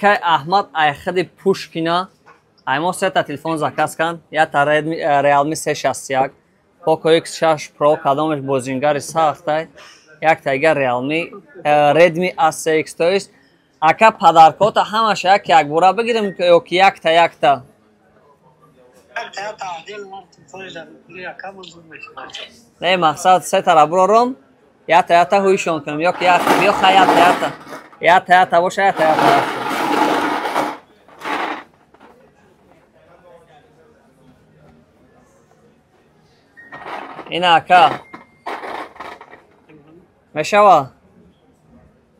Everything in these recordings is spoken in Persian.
که احمد ایخدی پوشکینا ایما سه تا تلفن zakaz کن. یا تا ریالمی 361 پوکو ایکس 6 پرو کدامش بازینگری ساخته. یک تا دیگه ریالمی ردمی اس6 تویست. اکا پدرکوت همش یک بورا بگیرم که یک تا نه مقصد سه تا برارم یا تا هویشون کنم یا خیاط یا تا باشه یا تا این اکا میشوا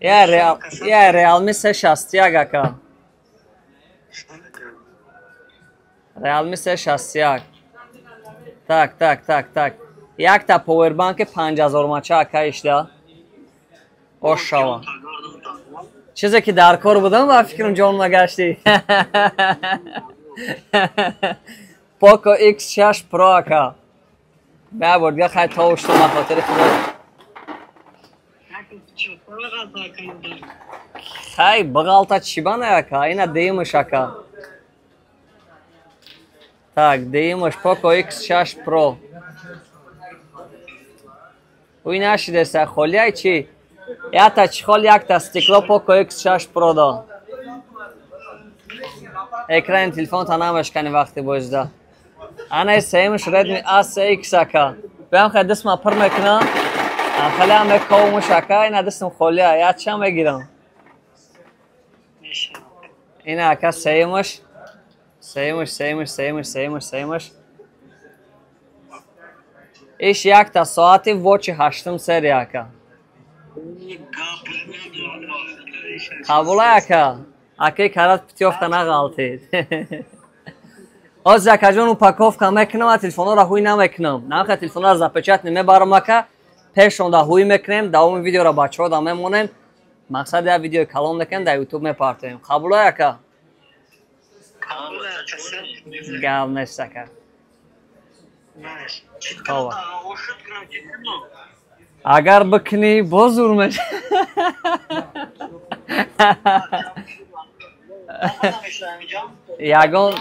یا ریالمی 361 اکا ریالمی 361 تک یک تا پاور بانک 5000 ماچه اکا اشده اوشوا چیزی که در کار بودم و فکرم جان نگشتی پوکو ایکس 6 پرو اکا بابرد یا خیلی تاوشتو بخاطر خدا خیلی بغالتا چی بانه اکا اینا دیمش اکا تک دیمش پوکو ایکس 6 پرو اوی نشیده سه خولی های چی یا تا چی خول یک تا استیکلو پوکو ایکس 6 پرو دا اکران تلفون تا نمش کنی وقتی بایزده انا سیمش ردمی اس6 اکا بیام خیلی دستم پر میکنم خیلی هم بکاومش اکا اینا دستم خولی های یا چی هم بگیرم اینا اکا سیمش ایش یک تا ساعتی وچ 8 سری اکا قبول اکا اکی کرد پتیافتا نغالتید از اکا جان پاکوف که میکنم و تلفون را هوی نمیکنم نمیخواه تلفون را زپچت نمیبارم اکا پیشون دا هوی میکنیم دوام ویدیو را بچه ها دا میمونیم مقصد یا ویدیو کلام میکنیم دا یوتیوب میپارتیم قبول اکا گل نیست اکا اگر بکنی بازور میشه یگان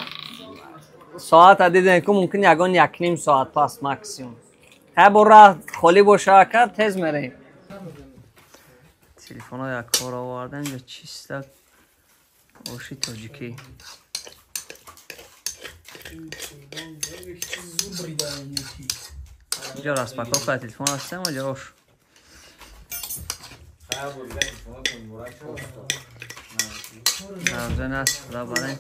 ساعت دیدن که ممکن یگان 1.5 ساعت پس مکسیموم ها برا خالی باشه که تیز میریم تلفن ها یک کار آوردن یا چیست اوشی تاجیکی اینجا راست پاکاف که تلفن هستم و جاش نوزه نست خدا برای